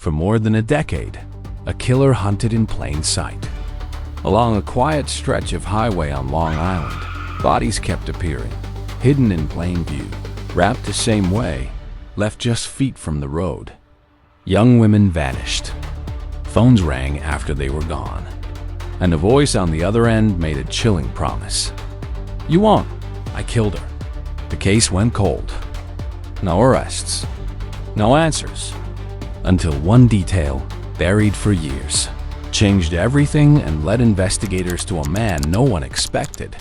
For more than a decade, a killer hunted in plain sight. Along a quiet stretch of highway on Long Island, bodies kept appearing, hidden in plain view, wrapped the same way, left just feet from the road. Young women vanished. Phones rang after they were gone, and a voice on the other end made a chilling promise. "You won't. I killed her." The case went cold. No arrests, no answers, until one detail, buried for years, changed everything and led investigators to a man no one expected.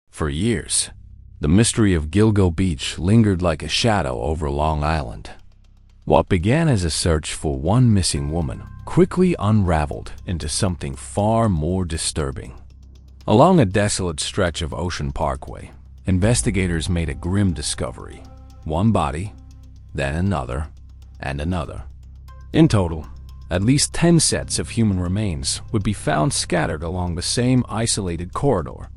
For years, the mystery of Gilgo Beach lingered like a shadow over Long Island. What began as a search for one missing woman quickly unraveled into something far more disturbing. Along a desolate stretch of Ocean Parkway, investigators made a grim discovery. One body, then another, and another. In total, at least 10 sets of human remains would be found scattered along the same isolated corridor.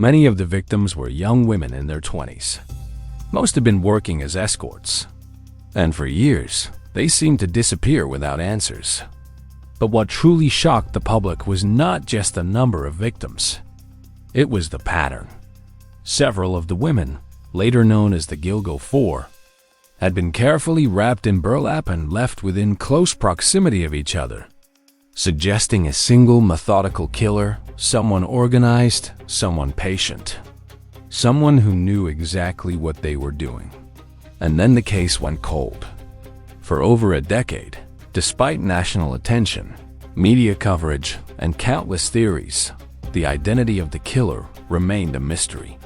Many of the victims were young women in their 20s. Most had been working as escorts, and for years, they seemed to disappear without answers. But what truly shocked the public was not just the number of victims. It was the pattern. Several of the women, later known as the Gilgo Four, had been carefully wrapped in burlap and left within close proximity of each other, suggesting a single methodical killer, someone organized, someone patient, someone who knew exactly what they were doing. And then the case went cold. For over a decade, despite national attention, media coverage, and countless theories, the identity of the killer remained a mystery.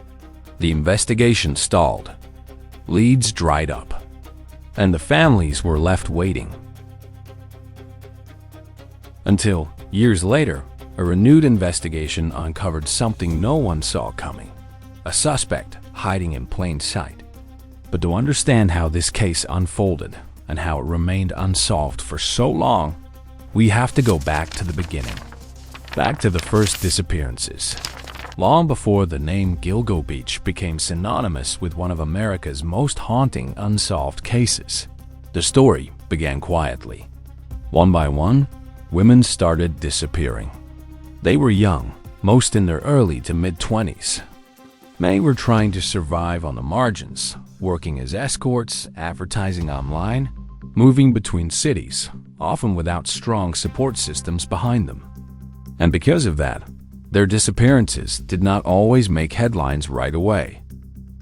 The investigation stalled, leads dried up, and the families were left waiting. Until, years later, a renewed investigation uncovered something no one saw coming. A suspect hiding in plain sight. But to understand how this case unfolded and how it remained unsolved for so long, we have to go back to the beginning. Back to the first disappearances. Long before the name Gilgo Beach became synonymous with one of America's most haunting unsolved cases, the story began quietly. One by one, women started disappearing. They were young, most in their early to mid-20s. Many were trying to survive on the margins, working as escorts, advertising online, moving between cities, often without strong support systems behind them. And because of that, their disappearances did not always make headlines right away.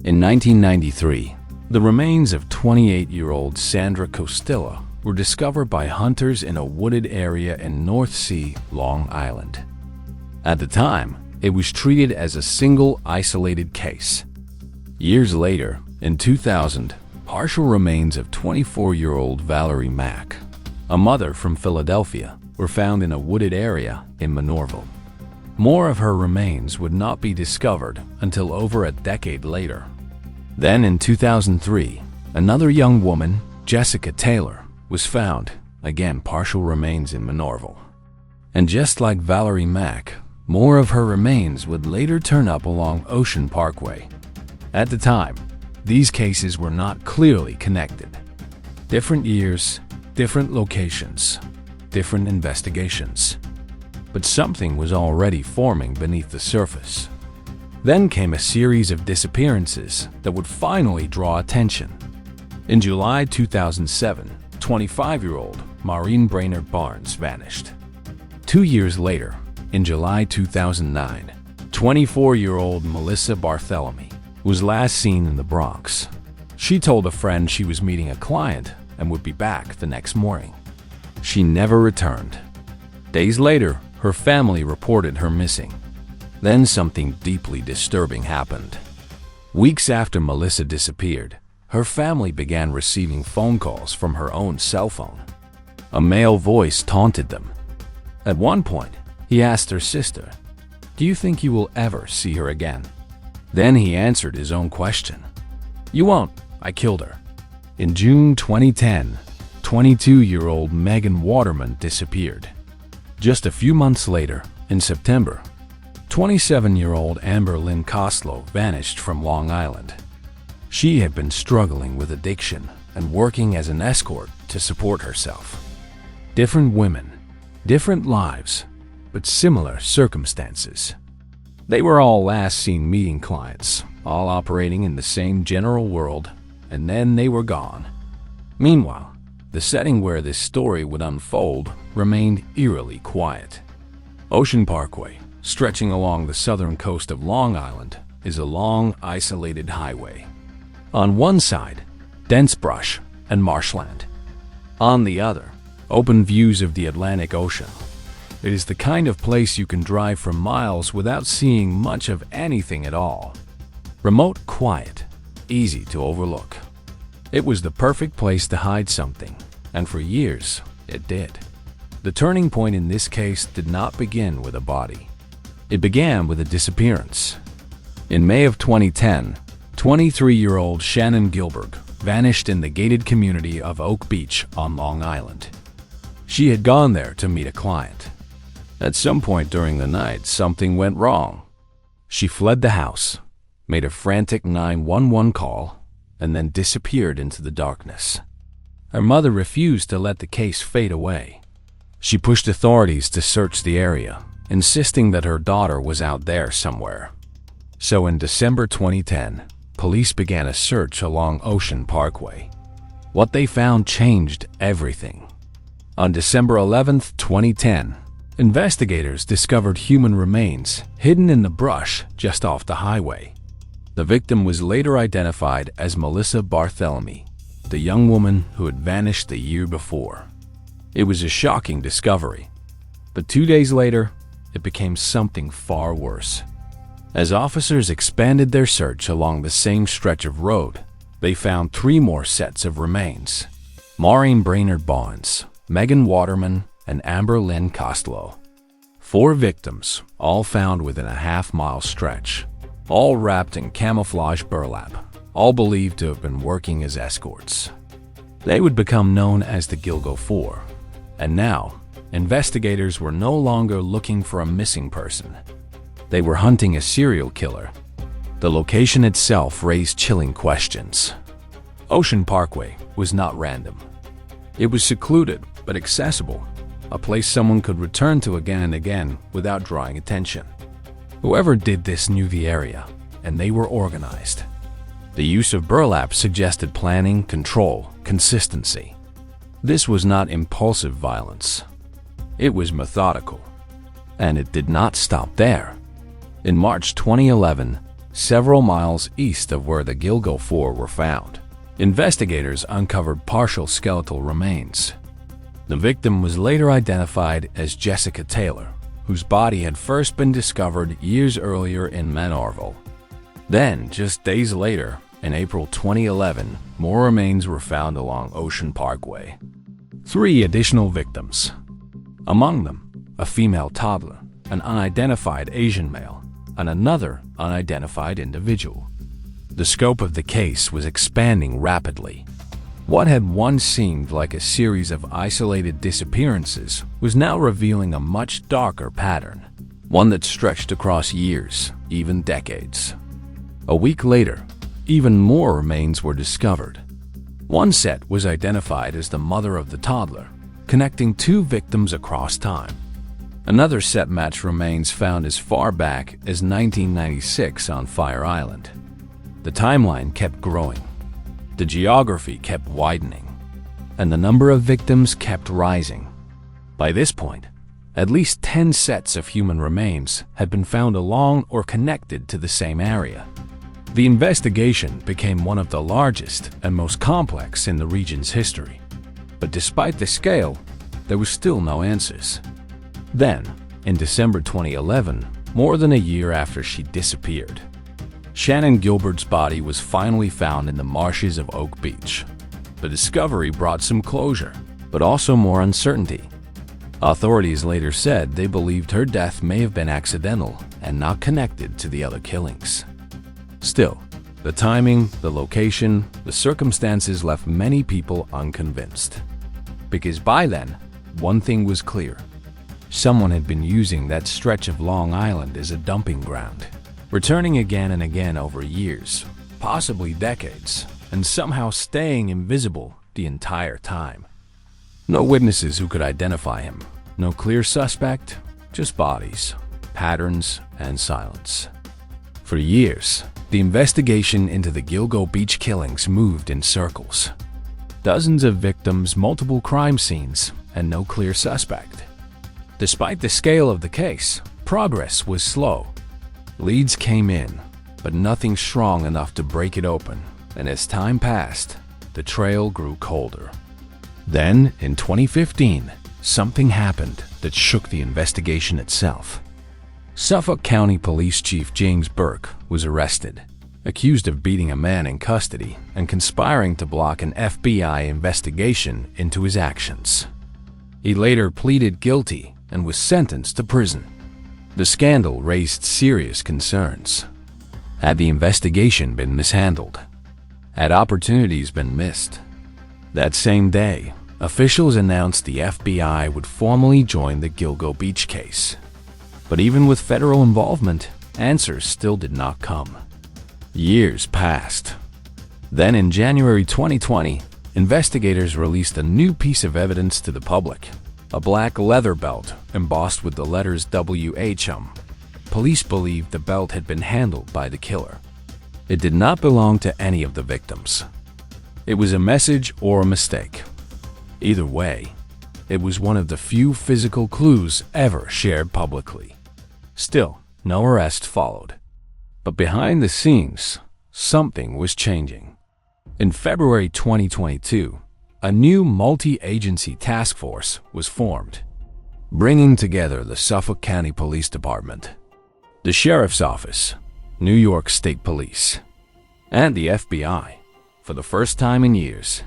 In 1993, the remains of 28-year-old Sandra Costilla were discovered by hunters in a wooded area in North Sea, Long Island. At the time, it was treated as a single isolated case. Years later, in 2000, partial remains of 24-year-old Valerie Mack, a mother from Philadelphia, were found in a wooded area in Minorville. More of her remains would not be discovered until over a decade later. Then in 2003, another young woman, Jessica Taylor, was found, again partial remains in Minorville. And just like Valerie Mack, more of her remains would later turn up along Ocean Parkway. At the time, these cases were not clearly connected. Different years, different locations, different investigations. But something was already forming beneath the surface. Then came a series of disappearances that would finally draw attention. In July 2007, 25-year-old Maureen Brainerd Barnes vanished. 2 years later, in July 2009, 24-year-old Melissa Barthélemy was last seen in the Bronx. She told a friend she was meeting a client and would be back the next morning. She never returned. Days later, her family reported her missing. Then something deeply disturbing happened. Weeks after Melissa disappeared, her family began receiving phone calls from her own cell phone. A male voice taunted them. At one point, he asked her sister, "Do you think you will ever see her again?" Then he answered his own question. "You won't. I killed her." In June 2010, 22-year-old Megan Waterman disappeared. Just a few months later, in September, 27-year-old Amber Lynn Costello vanished from Long Island. She had been struggling with addiction and working as an escort to support herself. Different women, different lives, but similar circumstances. They were all last seen meeting clients, all operating in the same general world, and then they were gone. Meanwhile, the setting where this story would unfold remained eerily quiet. Ocean Parkway, stretching along the southern coast of Long Island, is a long, isolated highway. On one side, dense brush and marshland. On the other, open views of the Atlantic Ocean. It is the kind of place you can drive for miles without seeing much of anything at all. Remote, quiet, easy to overlook. It was the perfect place to hide something, and for years, it did. The turning point in this case did not begin with a body. It began with a disappearance. In May of 2010, 23-year-old Shannon Gilbert vanished in the gated community of Oak Beach on Long Island. She had gone there to meet a client. At some point during the night, something went wrong. She fled the house, made a frantic 911 call, and then disappeared into the darkness. Her mother refused to let the case fade away. She pushed authorities to search the area, insisting that her daughter was out there somewhere. So in December 2010, police began a search along Ocean Parkway. What they found changed everything. On December 11, 2010, investigators discovered human remains hidden in the brush just off the highway. The victim was later identified as Melissa Barthélemy, the young woman who had vanished the year before. It was a shocking discovery, but 2 days later, it became something far worse. As officers expanded their search along the same stretch of road, they found 3 more sets of remains: Maureen Brainerd Barnes, Megan Waterman, and Amber Lynn Costello. 4 victims, all found within a half-mile stretch, all wrapped in camouflage burlap, all believed to have been working as escorts. They would become known as the Gilgo Four, and now, investigators were no longer looking for a missing person. They were hunting a serial killer. The location itself raised chilling questions. Ocean Parkway was not random. It was secluded but accessible, a place someone could return to again and again without drawing attention. Whoever did this knew the area, and they were organized. The use of burlap suggested planning, control, consistency. This was not impulsive violence. It was methodical. And it did not stop there. In March 2011, several miles east of where the Gilgo Four were found, investigators uncovered partial skeletal remains. The victim was later identified as Jessica Taylor, whose body had first been discovered years earlier in Manorville. Then, just days later, in April 2011, more remains were found along Ocean Parkway. 3 additional victims. Among them, a female toddler, an unidentified Asian male, and another unidentified individual. The scope of the case was expanding rapidly. What had once seemed like a series of isolated disappearances was now revealing a much darker pattern, one that stretched across years, even decades. A week later, even more remains were discovered. One set was identified as the mother of the toddler, connecting 2 victims across time. Another set matched remains found as far back as 1996 on Fire Island. The timeline kept growing. The geography kept widening, and the number of victims kept rising. By this point, at least 10 sets of human remains had been found along or connected to the same area. The investigation became one of the largest and most complex in the region's history. But despite the scale, there was still no answers. Then, in December 2011, more than a year after she disappeared, Shannon Gilbert's body was finally found in the marshes of Oak Beach. The discovery brought some closure, but also more uncertainty. Authorities later said they believed her death may have been accidental and not connected to the other killings. Still, The timing, the location, the circumstances left many people unconvinced. Because by then, one thing was clear. Someone had been using that stretch of Long Island as a dumping ground, returning again and again over years, possibly decades, and somehow staying invisible the entire time. No witnesses who could identify him, no clear suspect, just bodies, patterns, and silence. For years, the investigation into the Gilgo Beach killings moved in circles. Dozens of victims, multiple crime scenes, and no clear suspect. Despite the scale of the case, progress was slow. Leads came in, but nothing strong enough to break it open, and as time passed, the trail grew colder. Then, in 2015, something happened that shook the investigation itself. Suffolk County Police Chief James Burke was arrested, accused of beating a man in custody and conspiring to block an FBI investigation into his actions. He later pleaded guilty and was sentenced to prison. The scandal raised serious concerns. Had the investigation been mishandled? Had opportunities been missed? That same day, officials announced the FBI would formally join the Gilgo Beach case. But even with federal involvement, answers still did not come. Years passed. Then in January 2020, investigators released a new piece of evidence to the public. A black leather belt embossed with the letters WHM. Police believed the belt had been handled by the killer. It did not belong to any of the victims. It was a message or a mistake. Either way, it was one of the few physical clues ever shared publicly. Still, no arrest followed. But behind the scenes, something was changing. In February 2022, a new multi-agency task force was formed, bringing together the Suffolk County Police Department, the Sheriff's Office, New York State Police, and the FBI. For the first time in years,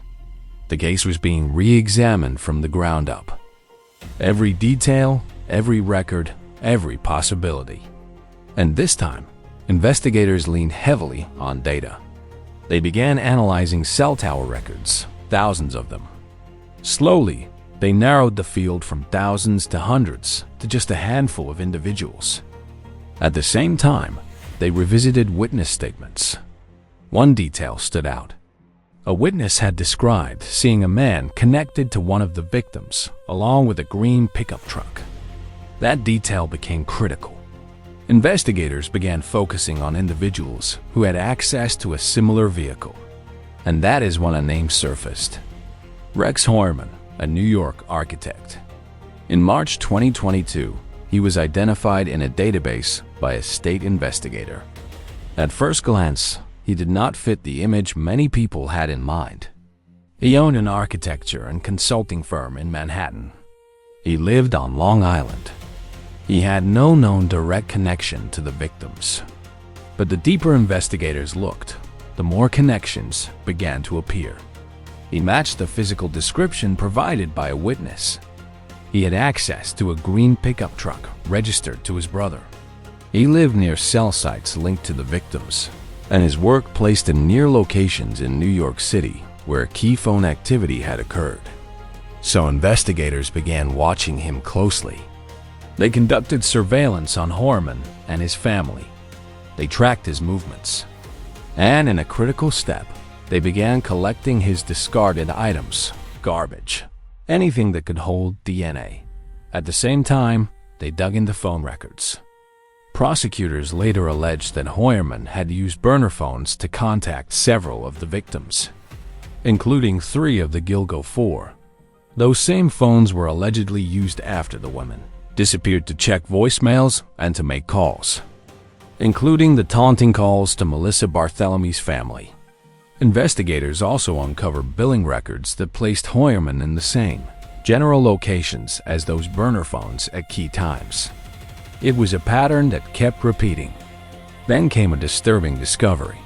the case was being re-examined from the ground up. Every detail, every record, every possibility. And this time, investigators leaned heavily on data. They began analyzing cell tower records, thousands of them. Slowly, they narrowed the field from thousands to hundreds to just a handful of individuals. At the same time, they revisited witness statements. One detail stood out. A witness had described seeing a man connected to one of the victims, along with a green pickup truck. That detail became critical. Investigators began focusing on individuals who had access to a similar vehicle. And that is when a name surfaced. Rex Heuermann, a New York architect. In March 2022, he was identified in a database by a state investigator. At first glance, he did not fit the image many people had in mind. He owned an architecture and consulting firm in Manhattan. He lived on Long Island. He had no known direct connection to the victims. But the deeper investigators looked, the more connections began to appear. He matched the physical description provided by a witness. He had access to a green pickup truck registered to his brother. He lived near cell sites linked to the victims, and his work placed him near locations in New York City where key phone activity had occurred. So investigators began watching him closely. They conducted surveillance on Heuermann and his family. They tracked his movements. And in a critical step, they began collecting his discarded items, garbage, anything that could hold DNA. At the same time, they dug into phone records. Prosecutors later alleged that Heuermann had used burner phones to contact several of the victims, including 3 of the Gilgo Four. Those same phones were allegedly used after the women disappeared to check voicemails and to make calls, including the taunting calls to Melissa Barthelomy's family. Investigators also uncovered billing records that placed Heuermann in the same general locations as those burner phones at key times. It was a pattern that kept repeating. Then came a disturbing discovery.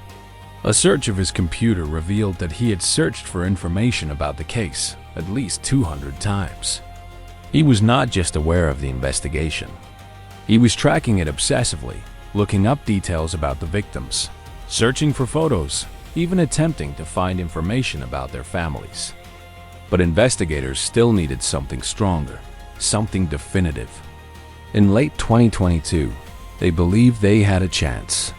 A search of his computer revealed that he had searched for information about the case at least 200 times. He was not just aware of the investigation. He was tracking it obsessively, looking up details about the victims, searching for photos, even attempting to find information about their families. But investigators still needed something stronger, something definitive. In late 2022, they believed they had a chance.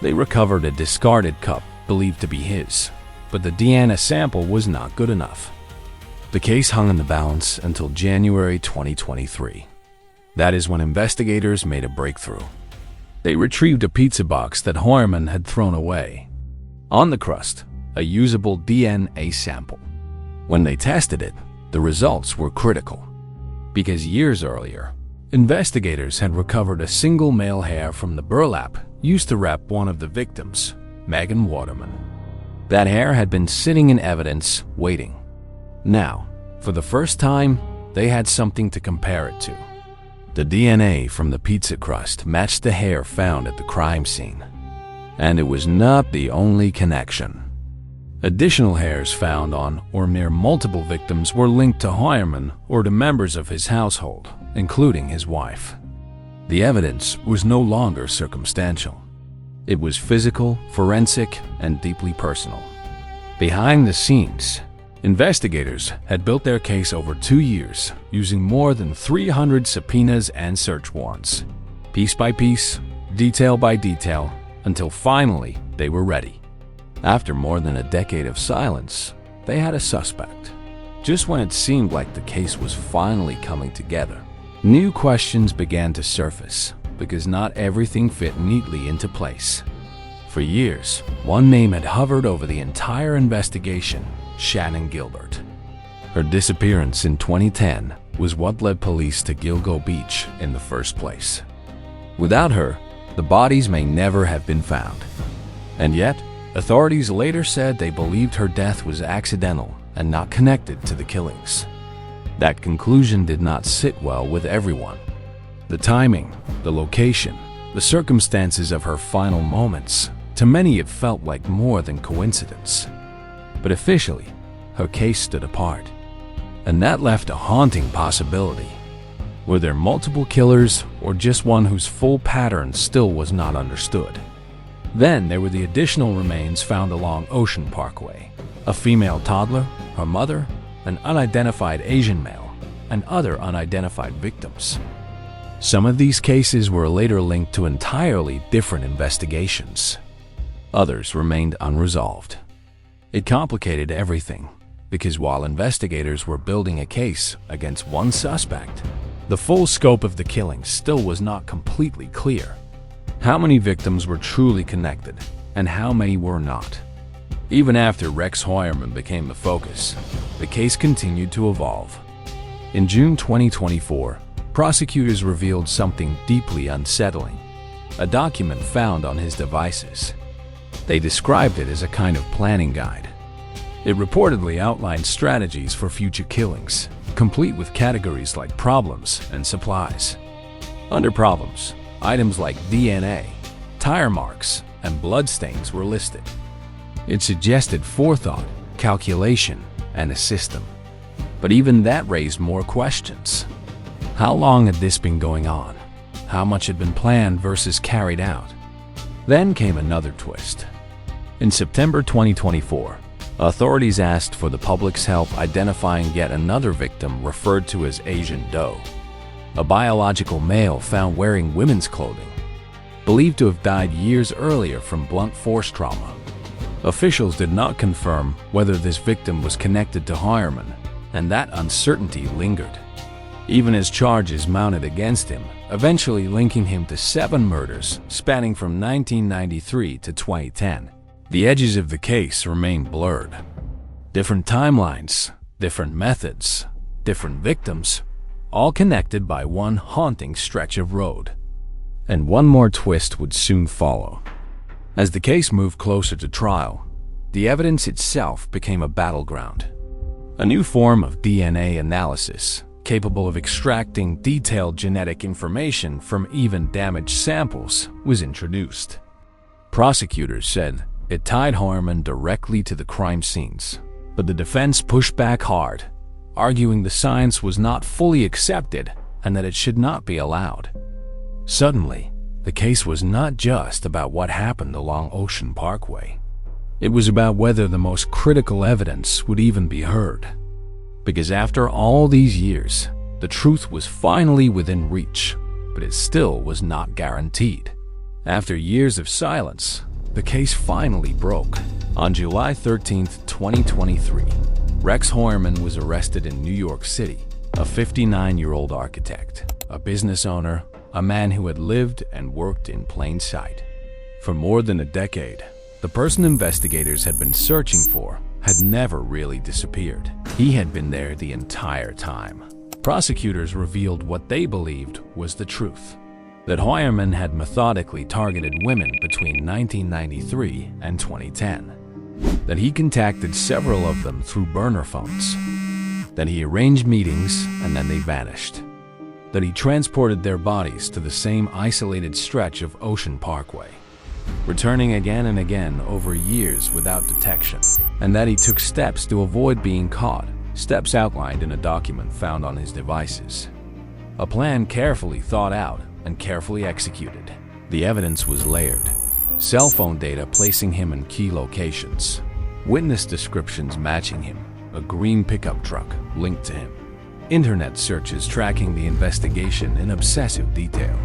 They recovered a discarded cup believed to be his, but the DNA sample was not good enough. The case hung in the balance until January 2023. That is when investigators made a breakthrough. They retrieved a pizza box that Heuermann had thrown away. On the crust, a usable DNA sample. When they tested it, the results were critical. Because years earlier, investigators had recovered a single male hair from the burlap used to wrap one of the victims, Megan Waterman. That hair had been sitting in evidence, waiting. Now, for the first time, they had something to compare it to. The DNA from the pizza crust matched the hair found at the crime scene. And it was not the only connection. Additional hairs found on or near multiple victims were linked to Heuermann or to members of his household, including his wife. The evidence was no longer circumstantial. It was physical, forensic, and deeply personal. Behind the scenes, investigators had built their case over 2 years, using more than 300 subpoenas and search warrants, piece by piece, detail by detail, until finally they were ready. After more than a decade of silence, they had a suspect. Just when it seemed like the case was finally coming together, new questions began to surface because not everything fit neatly into place. For years, one name had hovered over the entire investigation: Shannon Gilbert. Her disappearance in 2010 was what led police to Gilgo Beach in the first place. Without her, the bodies may never have been found. And yet, authorities later said they believed her death was accidental and not connected to the killings. That conclusion did not sit well with everyone. The timing, the location, the circumstances of her final moments, to many it felt like more than coincidence. But officially, her case stood apart. And that left a haunting possibility. Were there multiple killers or just one whose full pattern still was not understood? Then there were the additional remains found along Ocean Parkway: a female toddler, her mother, an unidentified Asian male, and other unidentified victims. Some of these cases were later linked to entirely different investigations. Others remained unresolved. It complicated everything, because while investigators were building a case against one suspect, the full scope of the killings still was not completely clear. How many victims were truly connected, and how many were not? Even after Rex Heuermann became the focus, the case continued to evolve. In June 2024, prosecutors revealed something deeply unsettling: a document found on his devices. They described it as a kind of planning guide. It reportedly outlined strategies for future killings, complete with categories like problems and supplies. Under problems, items like DNA, tire marks, and bloodstains were listed. It suggested forethought, calculation, and a system. But even that raised more questions. How long had this been going on? How much had been planned versus carried out? Then came another twist. In September 2024, authorities asked for the public's help identifying yet another victim referred to as Asian Doe, a biological male found wearing women's clothing, believed to have died years earlier from blunt force trauma. Officials did not confirm whether this victim was connected to Heuermann, and that uncertainty lingered, even as charges mounted against him, eventually linking him to 7 murders spanning from 1993 to 2010. The edges of the case remained blurred. Different timelines, different methods, different victims, all connected by one haunting stretch of road. And one more twist would soon follow. As the case moved closer to trial, the evidence itself became a battleground. A new form of DNA analysis, capable of extracting detailed genetic information from even damaged samples, was introduced. Prosecutors said it tied Heuermann directly to the crime scenes, but the defense pushed back hard, arguing the science was not fully accepted and that it should not be allowed. Suddenly, the case was not just about what happened along Ocean Parkway. It was about whether the most critical evidence would even be heard. Because after all these years, the truth was finally within reach, but it still was not guaranteed. After years of silence, the case finally broke. On July 13, 2023, Rex Heuermann was arrested in New York City, a 59-year-old architect, a business owner, a man who had lived and worked in plain sight. For more than a decade, the person investigators had been searching for had never really disappeared. He had been there the entire time. Prosecutors revealed what they believed was the truth, that Heuermann had methodically targeted women between 1993 and 2010, that he contacted several of them through burner phones, that he arranged meetings and then they vanished, that he transported their bodies to the same isolated stretch of Ocean Parkway, returning again and again over years without detection, and that he took steps to avoid being caught, steps outlined in a document found on his devices. A plan carefully thought out and carefully executed. The evidence was layered. Cell phone data placing him in key locations, witness descriptions matching him, a green pickup truck linked to him, internet searches tracking the investigation in obsessive detail.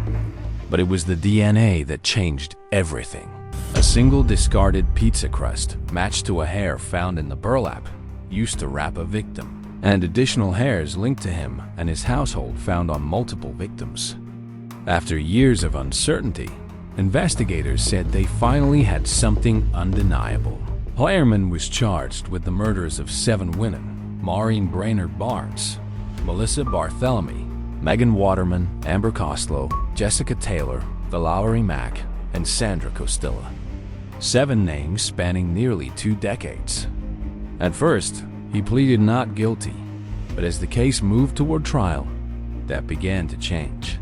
But it was the DNA that changed everything. A single discarded pizza crust matched to a hair found in the burlap used to wrap a victim, and additional hairs linked to him and his household found on multiple victims. After years of uncertainty, investigators said they finally had something undeniable. Heuermann was charged with the murders of 7 women: Maureen Brainerd Barnes, Melissa Barthélemy, Megan Waterman, Amber Costello, Jessica Taylor, Valerie Mack, and Sandra Costilla. 7 names spanning nearly 2 decades. At first, he pleaded not guilty, but as the case moved toward trial, that began to change.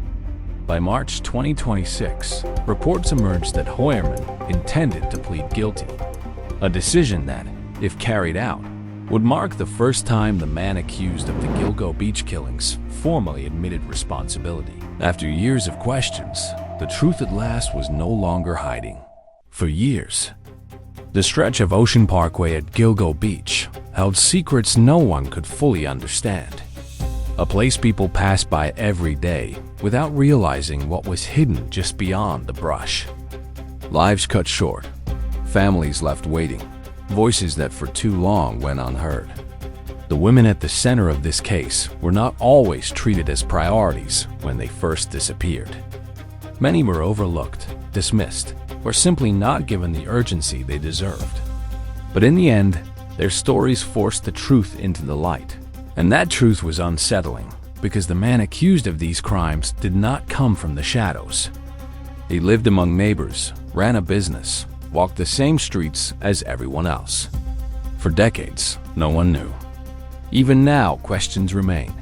By March 2026, reports emerged that Heuermann intended to plead guilty, a decision that, if carried out, would mark the first time the man accused of the Gilgo Beach killings formally admitted responsibility. After years of questions, the truth at last was no longer hiding. For years, the stretch of Ocean Parkway at Gilgo Beach held secrets no one could fully understand. A place people passed by every day without realizing what was hidden just beyond the brush. Lives cut short, families left waiting, voices that for too long went unheard. The women at the center of this case were not always treated as priorities when they first disappeared. Many were overlooked, dismissed, or simply not given the urgency they deserved. But in the end, their stories forced the truth into the light. And that truth was unsettling, because the man accused of these crimes did not come from the shadows. He lived among neighbors, ran a business, walked the same streets as everyone else. For decades, no one knew. Even now, questions remain.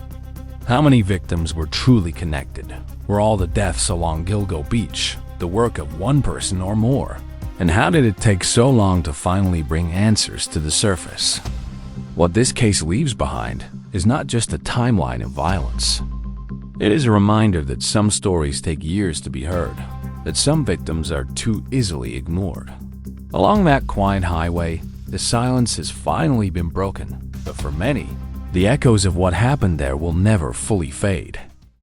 How many victims were truly connected? Were all the deaths along Gilgo Beach the work of one person or more? And how did it take so long to finally bring answers to the surface? What this case leaves behind is not just a timeline of violence. It is a reminder that some stories take years to be heard, that some victims are too easily ignored. Along that quiet highway, the silence has finally been broken, but for many, the echoes of what happened there will never fully fade.